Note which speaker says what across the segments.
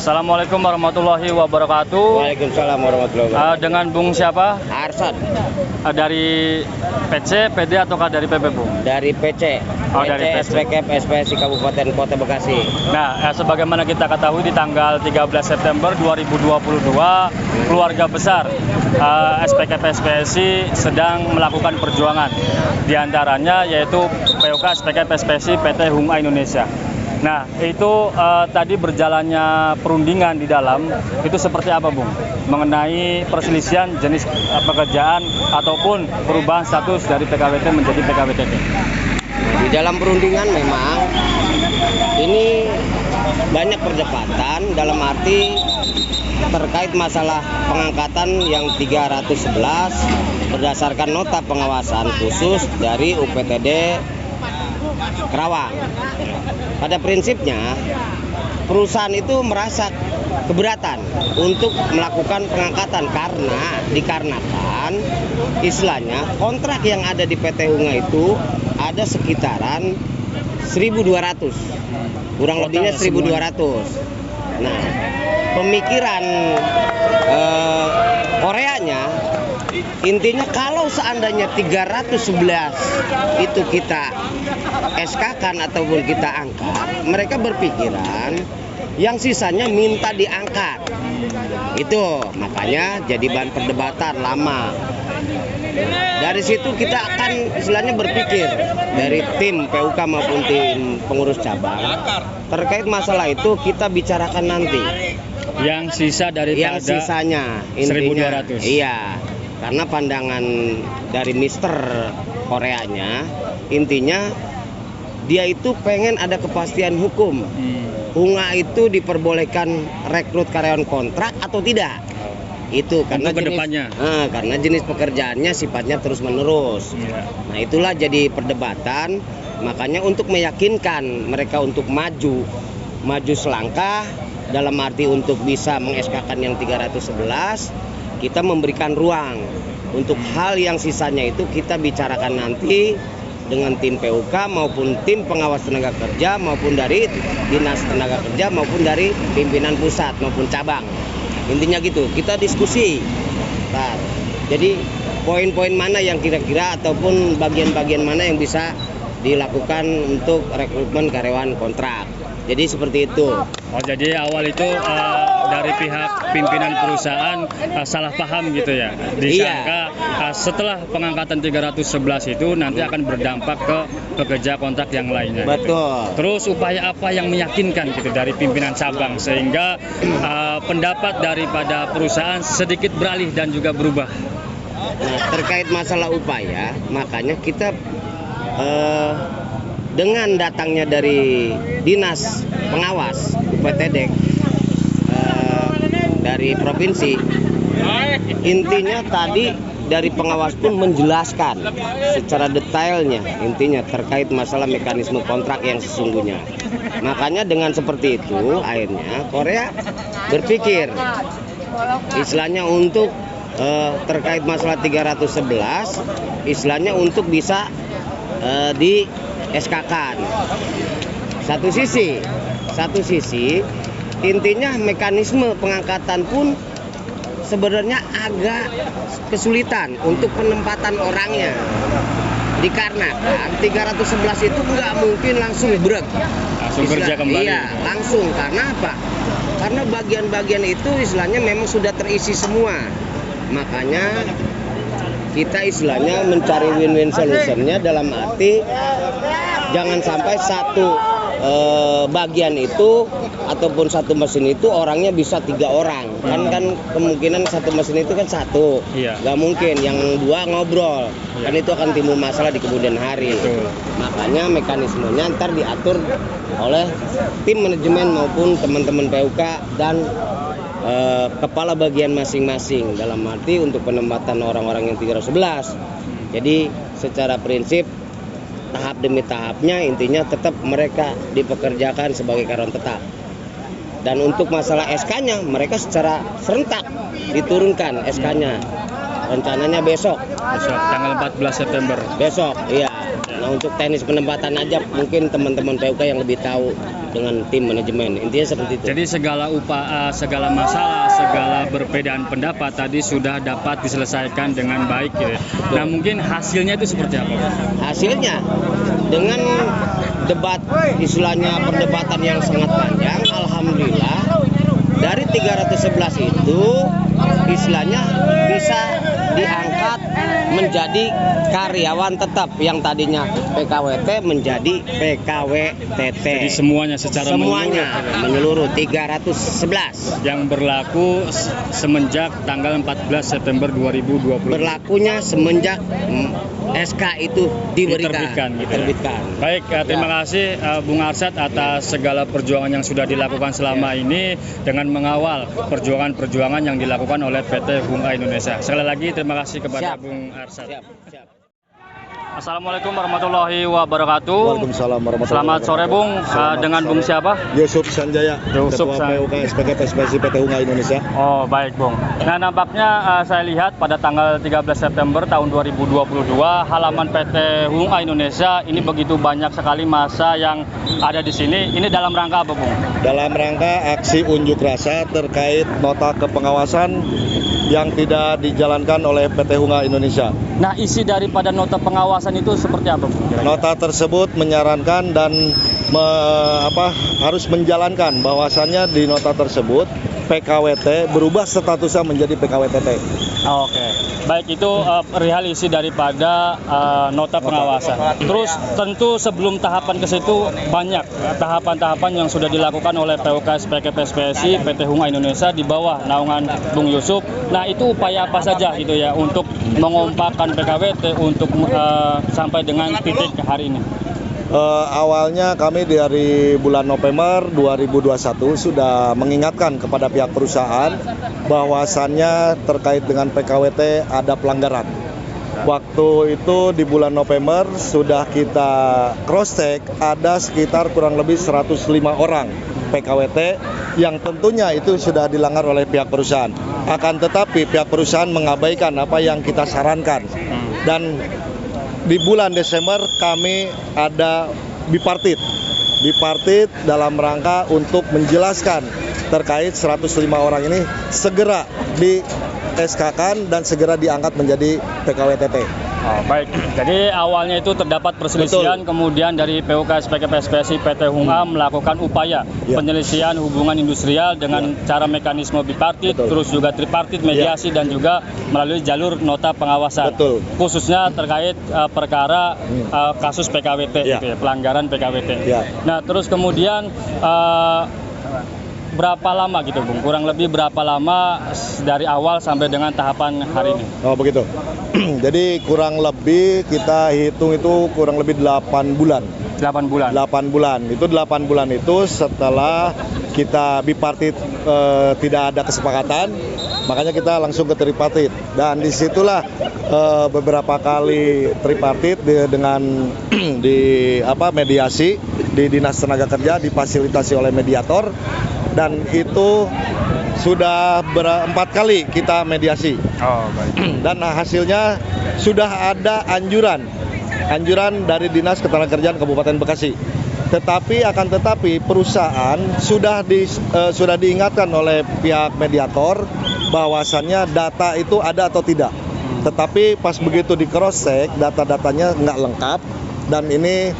Speaker 1: Assalamualaikum warahmatullahi wabarakatuh.
Speaker 2: Waalaikumsalam warahmatullahi wabarakatuh.
Speaker 1: Dengan Bung siapa?
Speaker 2: Arson
Speaker 1: Dari PC, PD ataukah dari PP, Bung?
Speaker 2: dari PC.
Speaker 1: Oh, dari PC.
Speaker 2: SPKP SPSI Kabupaten Kota Bekasi.
Speaker 1: Nah, sebagaimana kita ketahui di tanggal 13 September 2022, keluarga besar SPKP SPSI sedang melakukan perjuangan. Di antaranya yaitu POK SPKP SPSI PT Huma Indonesia. Nah, itu tadi berjalannya perundingan di dalam, itu seperti apa, Bung? Mengenai perselisihan jenis pekerjaan ataupun perubahan status dari PKWT menjadi PKWTT.
Speaker 2: Di dalam perundingan memang ini banyak perdebatan dalam arti terkait masalah pengangkatan yang 311 berdasarkan nota pengawasan khusus dari UPTD Kerawang. Pada prinsipnya perusahaan itu merasa keberatan untuk melakukan pengangkatan karena dikarenakan istilahnya kontrak yang ada di PT Huma itu ada sekitaran 1.200, kurang lebihnya 1.200. Nah, pemikiran Koreanya intinya kalau seandainya 311 itu kita SK-kan ataupun kita angkat, mereka berpikiran yang sisanya minta diangkat. Itu makanya jadi bahan perdebatan lama. Dari situ kita akan istilahnya berpikir dari tim PUK maupun tim pengurus cabang terkait masalah itu kita bicarakan nanti.
Speaker 1: Yang sisa daripada
Speaker 2: yang sisanya intinya
Speaker 1: 1.200.
Speaker 2: Iya. Karena pandangan dari Mister Koreanya intinya dia itu pengen ada kepastian hukum. Huma itu diperbolehkan rekrut karyawan kontrak atau tidak? Itu karena karena jenis pekerjaannya sifatnya terus menerus. Nah, itulah jadi perdebatan. Makanya untuk meyakinkan mereka untuk maju selangkah dalam arti untuk bisa meng-SK-kan yang 311, kita memberikan ruang untuk hal yang sisanya itu kita bicarakan nanti dengan tim PUK maupun tim pengawas tenaga kerja maupun dari dinas tenaga kerja maupun dari pimpinan pusat maupun cabang. Intinya gitu, kita diskusi. Nah, jadi poin-poin mana yang kira-kira ataupun bagian-bagian mana yang bisa dilakukan untuk rekrutmen karyawan kontrak. Jadi seperti itu.
Speaker 1: Oh, jadi awal itu dari pihak pimpinan perusahaan salah paham gitu ya. Disangka setelah pengangkatan 311 itu nanti akan berdampak ke pekerja kontrak yang lainnya.
Speaker 2: Betul.
Speaker 1: Gitu. Terus upaya apa yang meyakinkan gitu dari pimpinan cabang sehingga pendapat daripada perusahaan sedikit beralih dan juga berubah.
Speaker 2: Nah, terkait masalah upaya, makanya kita dengan datangnya dari dinas pengawas UPTD dari provinsi, intinya tadi dari pengawas pun menjelaskan secara detailnya intinya terkait masalah mekanisme kontrak yang sesungguhnya. Makanya dengan seperti itu akhirnya Korea berpikir istilahnya untuk terkait masalah 311 istilahnya untuk bisa di SK-kan. Satu sisi intinya mekanisme pengangkatan pun sebenarnya agak kesulitan untuk penempatan orangnya. Dikarenakan 311 itu nggak mungkin langsung
Speaker 1: kerja kembali.
Speaker 2: Iya, langsung. Karena apa? Karena bagian-bagian itu istilahnya memang sudah terisi semua. Makanya kita istilahnya mencari win-win solutionnya dalam arti jangan sampai satu bagian itu ataupun satu mesin itu orangnya bisa 3 orang. Kan kemungkinan satu mesin itu kan satu. Nggak mungkin yang 2 ngobrol. Kan itu akan timbul masalah di kemudian hari. Makanya mekanismenya ntar diatur oleh tim manajemen maupun teman-teman PUK dan kepala bagian masing-masing dalam arti untuk penempatan orang-orang yang 311. Jadi secara prinsip tahap demi tahapnya intinya tetap mereka dipekerjakan sebagai karyawan tetap. Dan untuk masalah SK-nya mereka secara serentak diturunkan SK-nya. Rencananya besok
Speaker 1: tanggal 14 September.
Speaker 2: Besok, iya. Nah, untuk teknis penempatan aja mungkin teman-teman PUK yang lebih tahu. dengan tim manajemen. Intinya seperti itu.
Speaker 1: Jadi segala masalah, segala perbedaan pendapat tadi sudah dapat diselesaikan dengan baik gitu. Nah, mungkin hasilnya itu seperti apa?
Speaker 2: Hasilnya dengan debat, istilahnya perdebatan yang sangat panjang, alhamdulillah dari 311 itu istilahnya bisa diangkat menjadi karyawan tetap, yang tadinya PKWT menjadi PKWTT.
Speaker 1: Jadi semuanya secara
Speaker 2: menyeluruh 311
Speaker 1: yang berlaku semenjak tanggal 14 September 2020.
Speaker 2: berlakunya semenjak SK itu diterbitkan.
Speaker 1: Baik, terima kasih Bung Arsyad atas segala perjuangan yang sudah dilakukan selama ini dengan mengawal perjuangan-perjuangan yang dilakukan oleh PT Hunga Indonesia. Sekali lagi terima kasih kepada Bung Arsyad.
Speaker 2: Siap.
Speaker 1: Assalamualaikum warahmatullahi wabarakatuh.
Speaker 3: Waalaikumsalam warahmatullahi
Speaker 1: Selamat sore Bung, dengan Bung siapa?
Speaker 3: Yusuf Sanjaya,
Speaker 1: Yusuf
Speaker 3: Ketua PUK SPK PSPSI PT Hunga Indonesia.
Speaker 1: Oh baik Bung. Nah nampaknya saya lihat pada tanggal 13 September tahun 2022 halaman PT Hunga Indonesia ini begitu banyak sekali massa yang ada di sini. Ini dalam rangka apa Bung?
Speaker 3: Dalam rangka aksi unjuk rasa terkait nota kepengawasan yang tidak dijalankan oleh PT Hunga Indonesia.
Speaker 1: Nah isi daripada nota pengawasan itu seperti apa Bung?
Speaker 3: Nota tersebut menyarankan dan harus menjalankan bahwasannya di nota tersebut PKWT berubah statusnya menjadi PKWTT.
Speaker 1: Oke. Baik, itu perihal isi daripada nota pengawasan. Terus tentu sebelum tahapan ke situ banyak tahapan-tahapan yang sudah dilakukan oleh PUK SPK PSPSI PT Hunga Indonesia di bawah naungan Bung Yusuf. Nah, itu upaya apa saja gitu ya untuk mengompakkan PKWT untuk sampai dengan titik hari ini?
Speaker 3: Awalnya kami dari bulan November 2021 sudah mengingatkan kepada pihak perusahaan bahwasannya terkait dengan PKWT ada pelanggaran. Waktu itu di bulan November sudah kita cross check, ada sekitar kurang lebih 105 orang PKWT yang tentunya itu sudah dilanggar oleh pihak perusahaan. Akan tetapi pihak perusahaan mengabaikan apa yang kita sarankan. Dan di bulan Desember kami ada bipartit dalam rangka untuk menjelaskan terkait 105 orang ini segera di SK-kan dan segera diangkat menjadi PKWTT.
Speaker 1: Oh, baik. Jadi awalnya itu terdapat perselisihan, kemudian dari PUK SPK PSPSI PT Hunga melakukan upaya penyelesaian hubungan industrial dengan cara mekanisme bipartit, terus juga tripartit, mediasi dan juga melalui jalur nota pengawasan. Khususnya terkait perkara kasus PKWT, gitu ya, pelanggaran PKWT. Nah, terus kemudian berapa lama gitu Bung? Kurang lebih berapa lama dari awal sampai dengan tahapan hari ini?
Speaker 3: Oh begitu. Jadi kurang lebih kita hitung itu kurang lebih 8 bulan.
Speaker 1: 8 bulan.
Speaker 3: 8 bulan. Itu 8 bulan itu setelah kita bipartit tidak ada kesepakatan, makanya kita langsung ke tripartit. Dan disitulah beberapa kali tripartit dengan mediasi di Dinas Tenaga Kerja difasilitasi oleh mediator. Dan itu sudah 4 kali kita mediasi.
Speaker 1: Oh, baik.
Speaker 3: Dan hasilnya sudah ada anjuran dari Dinas Ketenagakerjaan Kabupaten Bekasi. Tetapi perusahaan sudah diingatkan oleh pihak mediator bahwasannya data itu ada atau tidak. Tetapi pas begitu di cross check data-datanya nggak lengkap, dan ini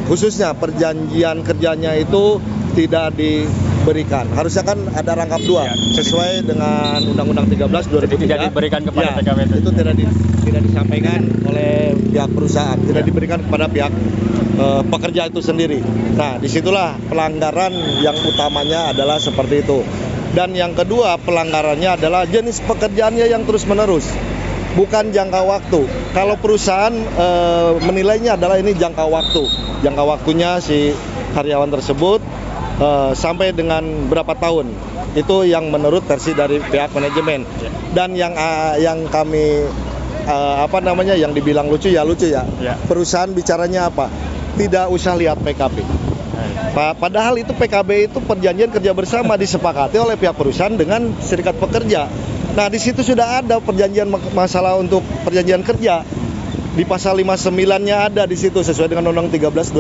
Speaker 3: khususnya perjanjian kerjanya itu tidak diberikan. Harusnya kan ada rangkap 2 sesuai dengan Undang-Undang 13 2003.
Speaker 1: Tidak diberikan kepada PKWT.
Speaker 3: Itu tidak disampaikan oleh pihak perusahaan, tidak diberikan kepada pihak pekerja itu sendiri. Nah, disitulah pelanggaran yang utamanya adalah seperti itu. Dan yang kedua pelanggarannya adalah jenis pekerjaannya yang terus-menerus, bukan jangka waktu. Kalau perusahaan menilainya adalah ini jangka waktu. Jangka waktunya si karyawan tersebut sampai dengan berapa tahun, itu yang menurut versi dari pihak manajemen. Dan yang kami yang dibilang lucu ya, perusahaan bicaranya apa, tidak usah lihat PKB. Padahal itu PKB itu perjanjian kerja bersama disepakati oleh pihak perusahaan dengan serikat pekerja. Nah, di situ sudah ada perjanjian masalah untuk perjanjian kerja. Di pasal 59-nya ada di situ sesuai dengan Undang-Undang 13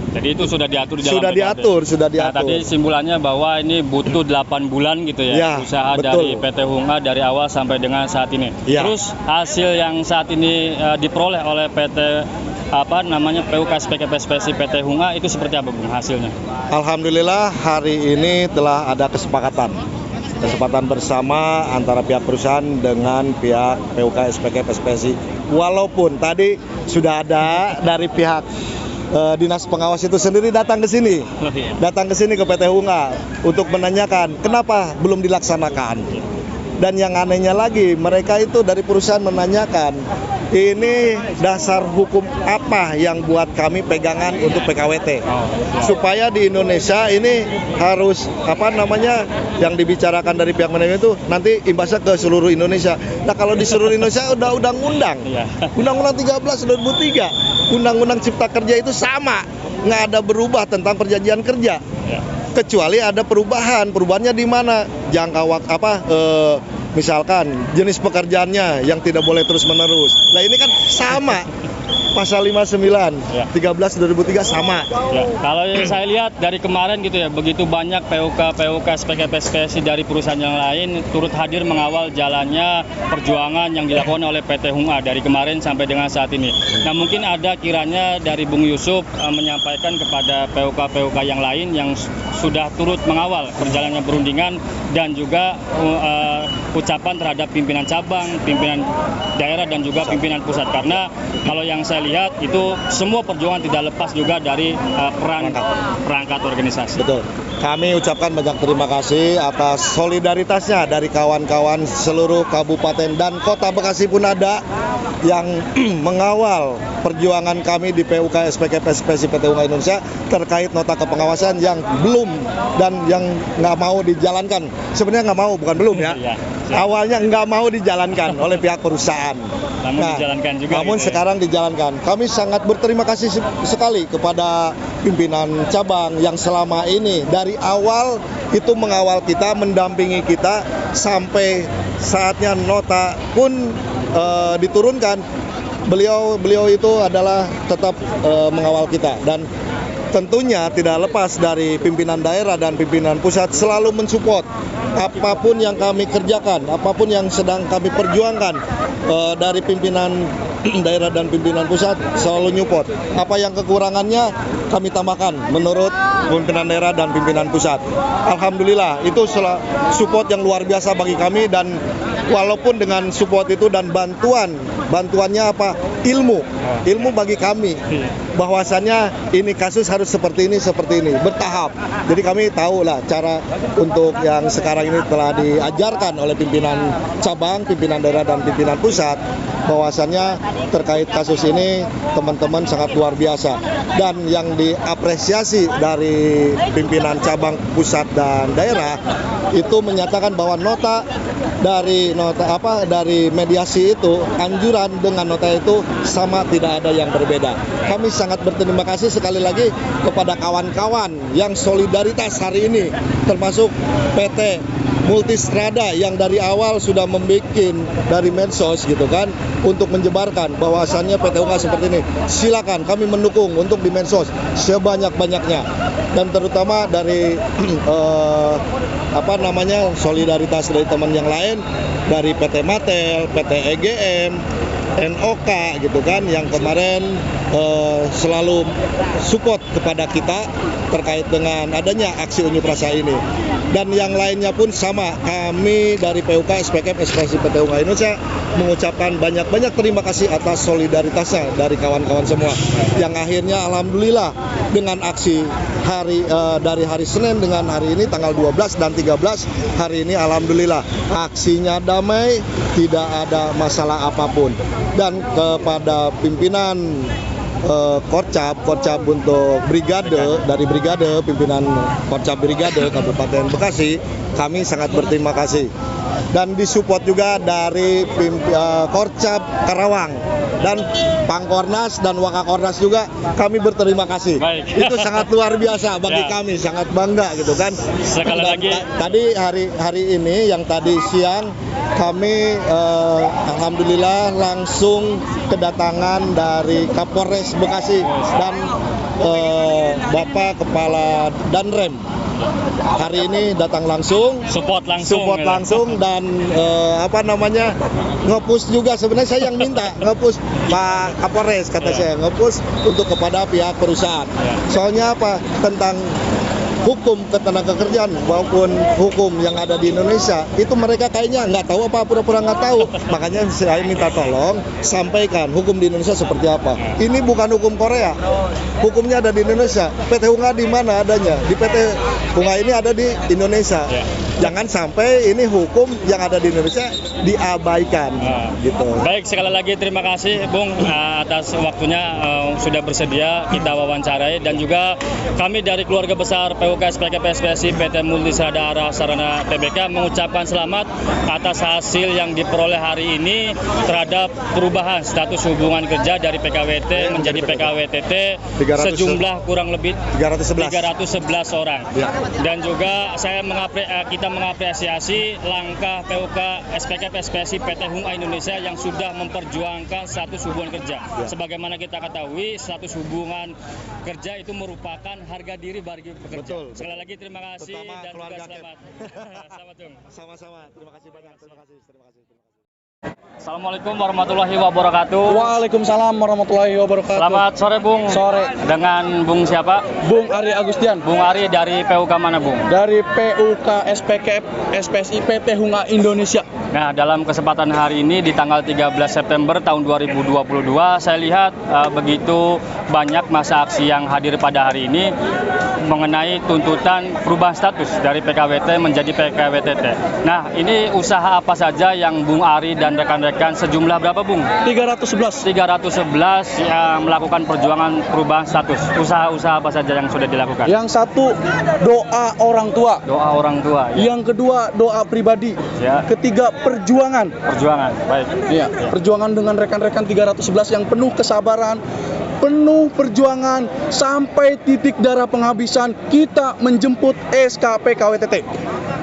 Speaker 3: 2003.
Speaker 1: Jadi itu sudah diatur di dalam
Speaker 3: Sudah
Speaker 1: PKD.
Speaker 3: sudah
Speaker 1: Nah,
Speaker 3: diatur.
Speaker 1: tadi simpulannya bahwa ini butuh 8 bulan gitu ya,
Speaker 3: Ya,
Speaker 1: usaha
Speaker 3: betul.
Speaker 1: dari PT Hunga dari awal sampai dengan saat ini.
Speaker 3: Ya.
Speaker 1: Terus hasil yang saat ini diperoleh oleh PT PUK SPKPSPSI PT Hunga itu seperti apa, Bung, hasilnya?
Speaker 3: Alhamdulillah hari ini telah ada kesepakatan bersama antara pihak perusahaan dengan pihak PUK SPKPSPSI. Walaupun tadi sudah ada dari pihak dinas pengawas itu sendiri datang ke sini ke PT Hunga untuk menanyakan kenapa belum dilaksanakan. Dan yang anehnya lagi, mereka itu dari perusahaan menanyakan, ini dasar hukum apa yang buat kami pegangan untuk PKWT? Supaya di Indonesia ini harus yang dibicarakan dari pihak manajemen itu nanti imbasnya ke seluruh Indonesia. Nah, kalau di seluruh Indonesia udah undang-undang. Undang-undang 13 2003, Undang-Undang Cipta Kerja itu sama, nggak ada berubah tentang perjanjian kerja. Kecuali ada perubahannya di mana jangka waktu misalkan jenis pekerjaannya yang tidak boleh terus menerus. Nah, ini kan sama. Pasal 59, 13 2003 sama.
Speaker 1: Ya, kalau saya lihat dari kemarin gitu ya, begitu banyak PUK SPKPSPSI dari perusahaan yang lain turut hadir mengawal jalannya perjuangan yang dilakukan oleh PT Hunga dari kemarin sampai dengan saat ini. Nah, mungkin ada kiranya dari Bung Yusuf menyampaikan kepada PUK yang lain yang sudah turut mengawal perjalanannya perundingan dan juga ucapan terhadap pimpinan cabang, pimpinan daerah dan juga pimpinan pusat, karena kalau yang saya lihat itu semua perjuangan tidak lepas juga dari peran perangkat organisasi.
Speaker 3: Betul. Kami ucapkan banyak terima kasih atas solidaritasnya dari kawan-kawan seluruh kabupaten dan kota Bekasi pun ada yang mengawal perjuangan kami di PUK SPKPSPSI PT Hunga Indonesia terkait nota kepengawasan yang belum dan yang nggak mau dijalankan. Sebenarnya nggak mau, bukan belum ya. Awalnya nggak mau dijalankan oleh pihak perusahaan. Namun sekarang dijalankan. Kami sangat berterima kasih sekali kepada pimpinan cabang yang selama ini dari awal itu mengawal kita, mendampingi kita sampai saatnya nota pun diturunkan. Beliau itu adalah tetap mengawal kita dan tentunya tidak lepas dari pimpinan daerah dan pimpinan pusat selalu mensupport apapun yang kami kerjakan, apapun yang sedang kami perjuangkan. Dari pimpinan daerah dan pimpinan pusat selalu nyupport. Apa yang kekurangannya kami tambahkan menurut pimpinan daerah dan pimpinan pusat. Alhamdulillah itu support yang luar biasa bagi kami, dan walaupun dengan support itu dan bantuannya apa? Ilmu bagi kami bahwasannya ini kasus harus seperti ini bertahap. Jadi kami tahu lah cara untuk yang sekarang ini telah diajarkan oleh pimpinan cabang, pimpinan daerah dan pimpinan pusat, bahwasannya terkait kasus ini teman-teman sangat luar biasa. Dan yang diapresiasi dari pimpinan cabang, pusat dan daerah itu menyatakan bahwa dari mediasi itu, anjuran dengan nota itu sama, tidak ada yang berbeda. Kami sangat berterima kasih sekali lagi kepada kawan-kawan yang solidaritas hari ini, termasuk PT Multistrada yang dari awal sudah membuat dari medsos gitu kan, untuk menyebarkan bahwasannya PT Hunga seperti ini. Silakan, kami mendukung untuk di medsos sebanyak-banyaknya, dan terutama dari solidaritas dari teman yang lain, dari PT Matel, PT EGM, NOK gitu kan, yang kemarin selalu support kepada kita terkait dengan adanya aksi unjuk rasa ini. Dan yang lainnya pun sama, kami dari PUK SPKPSPSI PT Hunga Indonesia mengucapkan banyak-banyak terima kasih atas solidaritasnya dari kawan-kawan semua, yang akhirnya alhamdulillah dengan aksi dari hari Senin dengan hari ini tanggal 12 dan 13 hari ini alhamdulillah aksinya damai, tidak ada masalah apapun. Dan kepada pimpinan Korcap untuk dari brigade, pimpinan Korcap Brigade Kabupaten Bekasi, kami sangat berterima kasih. Dan disupport juga dari Korcap Karawang dan Pangkornas dan Wakakornas juga, kami berterima kasih.
Speaker 1: Baik.
Speaker 3: Itu sangat luar biasa bagi kami, sangat bangga gitu kan.
Speaker 1: Sekali lagi
Speaker 3: Tadi hari ini yang tadi siang kami alhamdulillah langsung kedatangan dari Kapolres Bekasi dan Bapak Kepala Danrem hari ini datang langsung,
Speaker 1: Support
Speaker 3: support langsung dan nge-push juga. Sebenarnya saya yang minta nge-push Pak Kapolres, kata saya nge-push untuk kepada pihak perusahaan. Soalnya apa, tentang hukum ketenagakerjaan maupun hukum yang ada di Indonesia itu mereka kayaknya nggak tahu apa, pura-pura nggak tahu. Makanya saya minta tolong sampaikan hukum di Indonesia seperti apa. Ini bukan hukum Korea, hukumnya ada di Indonesia. PT Hunga di mana adanya? Di PT Hunga ini ada di Indonesia. Jangan sampai ini hukum yang ada di Indonesia diabaikan, gitu.
Speaker 1: Baik, sekali lagi terima kasih Bung atas waktunya sudah bersedia kita wawancarai, dan juga kami dari keluarga besar PUK SPK PSPSI PT Multisadara Sarana Tbk mengucapkan selamat atas hasil yang diperoleh hari ini terhadap perubahan status hubungan kerja dari PKWT menjadi PKWTT sejumlah kurang lebih 311 orang. Dan juga kita mengapresiasi langkah PUK SPK PSPSI PT Hunga Indonesia yang sudah memperjuangkan status hubungan kerja. Sebagaimana kita ketahui, status hubungan kerja itu merupakan harga diri bagi pekerja.
Speaker 3: Betul.
Speaker 1: Sekali lagi terima kasih
Speaker 3: Terutama
Speaker 1: dan juga
Speaker 3: keluarga
Speaker 1: selamat. Selamat Bung.
Speaker 3: Sama-sama. Terima kasih banyak. Terima kasih.
Speaker 1: Assalamualaikum warahmatullahi wabarakatuh.
Speaker 4: Waalaikumsalam warahmatullahi wabarakatuh.
Speaker 1: Selamat sore Bung.
Speaker 4: Sore.
Speaker 1: Dengan Bung siapa?
Speaker 4: Bung Ari Agustian.
Speaker 1: Bung Ari dari PUK mana Bung?
Speaker 4: Dari PUK SPK SPSI PT Hunga Indonesia.
Speaker 1: Nah, dalam kesempatan hari ini di tanggal 13 September tahun 2022, saya lihat begitu banyak massa aksi yang hadir pada hari ini mengenai tuntutan perubahan status dari PKWT menjadi PKWTT. Nah, ini usaha apa saja yang Bung Ari dan rekan-rekan sejumlah berapa Bung?
Speaker 4: 311.
Speaker 1: 311 yang melakukan perjuangan perubahan status. Usaha-usaha apa saja yang sudah dilakukan?
Speaker 4: Yang satu, doa orang tua.
Speaker 1: Doa orang tua. Ya.
Speaker 4: Yang kedua, doa pribadi.
Speaker 1: Ya.
Speaker 4: Ketiga, perjuangan.
Speaker 1: Perjuangan, baik.
Speaker 4: Ya, perjuangan dengan rekan-rekan 311 yang penuh kesabaran, penuh perjuangan sampai titik darah penghabisan kita menjemput SK PKWTT.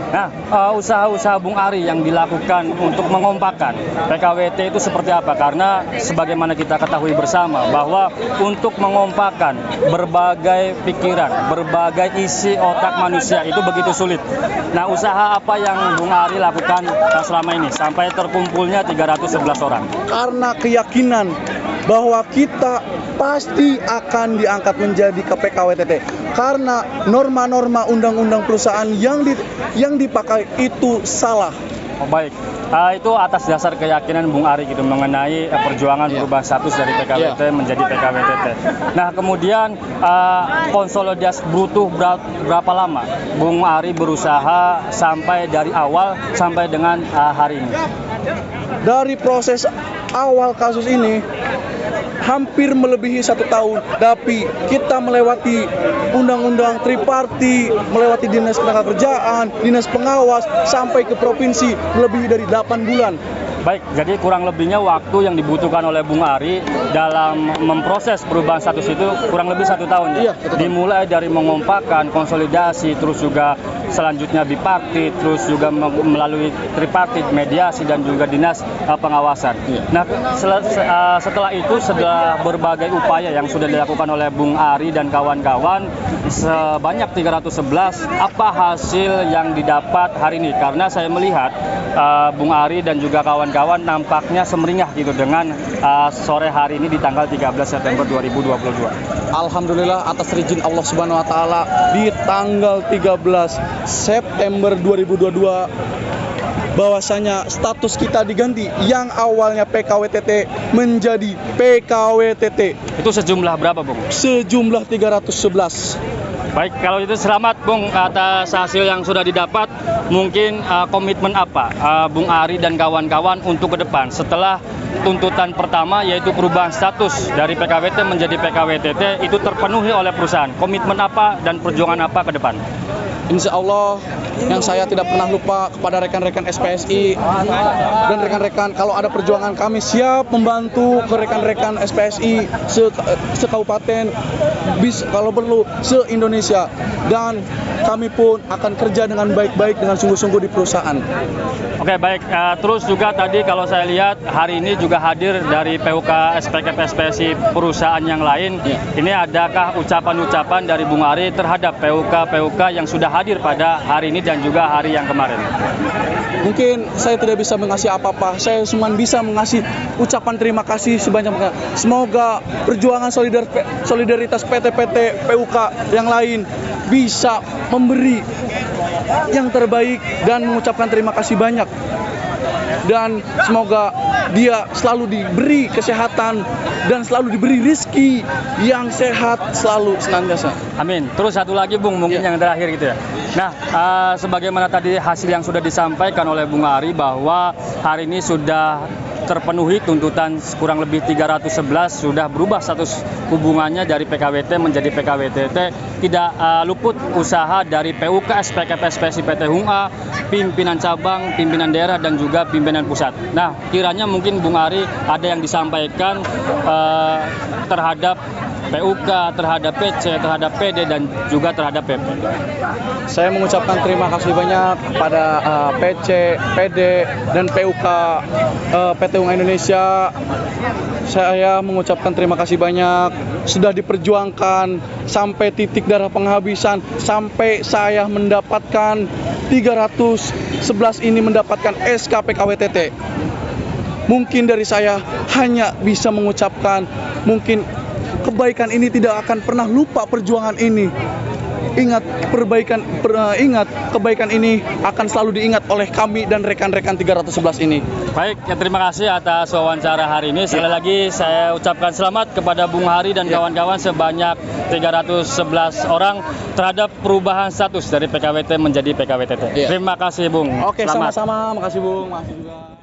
Speaker 1: Nah, usaha-usaha Bung Ari yang dilakukan untuk mengompakkan PKWT itu seperti apa? Karena sebagaimana kita ketahui bersama bahwa untuk mengompakkan berbagai pikiran, berbagai isi otak manusia itu begitu sulit. Nah, usaha apa yang Bung Ari lakukan selama ini sampai terkumpulnya 311 orang?
Speaker 4: Karena keyakinan bahwa kita pasti akan diangkat menjadi PKWTT karena norma-norma undang-undang perusahaan yang dipakai itu salah.
Speaker 1: Oh, baik. Itu atas dasar keyakinan Bung Ari gitu mengenai perjuangan perubahan status dari PKWT menjadi PKWTT. Nah, kemudian konsolidasi butuh berapa lama Bung Ari berusaha sampai dari awal sampai dengan hari ini?
Speaker 4: Dari proses awal kasus ini hampir melebihi 1 tahun, tapi kita melewati undang-undang triparti, melewati dinas ketenagakerjaan, dinas pengawas, sampai ke provinsi lebih dari 8 bulan.
Speaker 1: Baik, jadi kurang lebihnya waktu yang dibutuhkan oleh Bung Ari dalam memproses perubahan status itu kurang lebih 1 tahun ya?
Speaker 4: Iya, 1 tahun.
Speaker 1: Dimulai dari mengompakkan, konsolidasi, terus juga selanjutnya bipartit, terus juga melalui tripartit, mediasi, dan juga dinas pengawasan.
Speaker 4: Iya.
Speaker 1: Nah, setelah itu, setelah berbagai upaya yang sudah dilakukan oleh Bung Ari dan kawan-kawan, sebanyak 311, apa hasil yang didapat hari ini? Karena saya melihat Bung Ari dan juga kawan-kawan nampaknya semeringah gitu dengan sore hari ini di tanggal 13 September 2022.
Speaker 4: Alhamdulillah atas izin Allah Subhanahu wa taala di tanggal 13 September 2022 bahwasanya status kita diganti yang awalnya PKWTT menjadi PKWTT.
Speaker 1: Itu sejumlah berapa, Bung?
Speaker 4: Sejumlah 311.
Speaker 1: Baik, kalau itu selamat Bung atas hasil yang sudah didapat. Mungkin komitmen apa Bung Ari dan kawan-kawan untuk ke depan setelah tuntutan pertama yaitu perubahan status dari PKWT menjadi PKWTT itu terpenuhi oleh perusahaan. Komitmen apa dan perjuangan apa ke depan?
Speaker 4: Insya Allah yang saya tidak pernah lupa kepada rekan-rekan SPSI dan rekan-rekan, kalau ada perjuangan kami siap membantu ke rekan-rekan SPSI sekabupaten bisa kalau perlu se-Indonesia, dan kami pun akan kerja dengan baik-baik dengan sungguh-sungguh di perusahaan.
Speaker 1: Oke, baik. Terus juga tadi kalau saya lihat hari ini juga hadir dari PUK SPKP SPSI perusahaan yang lain.
Speaker 4: Ya.
Speaker 1: Ini adakah ucapan-ucapan dari Bung Ari terhadap PUK yang sudah hadir pada hari ini dan juga hari yang kemarin?
Speaker 4: Mungkin saya tidak bisa mengasih apa-apa, saya cuma bisa mengasih ucapan terima kasih sebanyak-banyaknya. Semoga perjuangan solidaritas PT-PT PUK yang lain bisa memberi yang terbaik dan mengucapkan terima kasih banyak. Dan semoga dia selalu diberi kesehatan dan selalu diberi rezeki yang sehat selalu senantiasa.
Speaker 1: Amin. Terus satu lagi Bung, mungkin yang terakhir gitu ya. Nah, sebagaimana tadi hasil yang sudah disampaikan oleh Bung Ari bahwa hari ini sudah terpenuhi tuntutan kurang lebih 311, sudah berubah status hubungannya dari PKWT menjadi PKWTT, tidak luput usaha dari PUK SPKP SPSI PT Hunga, pimpinan cabang, pimpinan daerah dan juga pimpinan pusat. Nah, kiranya mungkin Bung Ari ada yang disampaikan terhadap PUK, terhadap PC, terhadap PD dan juga terhadap PP.
Speaker 4: Saya mengucapkan terima kasih banyak kepada PC, PD, dan PUK PT Hunga Indonesia. Saya mengucapkan terima kasih banyak sudah diperjuangkan sampai titik darah penghabisan, sampai saya mendapatkan 311 ini mendapatkan SK PKWTT. Mungkin dari saya hanya bisa mengucapkan mungkin kebaikan ini tidak akan pernah lupa perjuangan ini. Ingat kebaikan ini akan selalu diingat oleh kami dan rekan-rekan 311 ini.
Speaker 1: Baik, ya, terima kasih atas wawancara hari ini. Sekali lagi saya ucapkan selamat kepada Bung Hari dan kawan-kawan sebanyak 311 orang terhadap perubahan status dari PKWT menjadi PKWTT. Terima kasih Bung.
Speaker 4: Oke,
Speaker 1: Selamat.
Speaker 4: sama-sama. Makasih Bung. Makasih juga.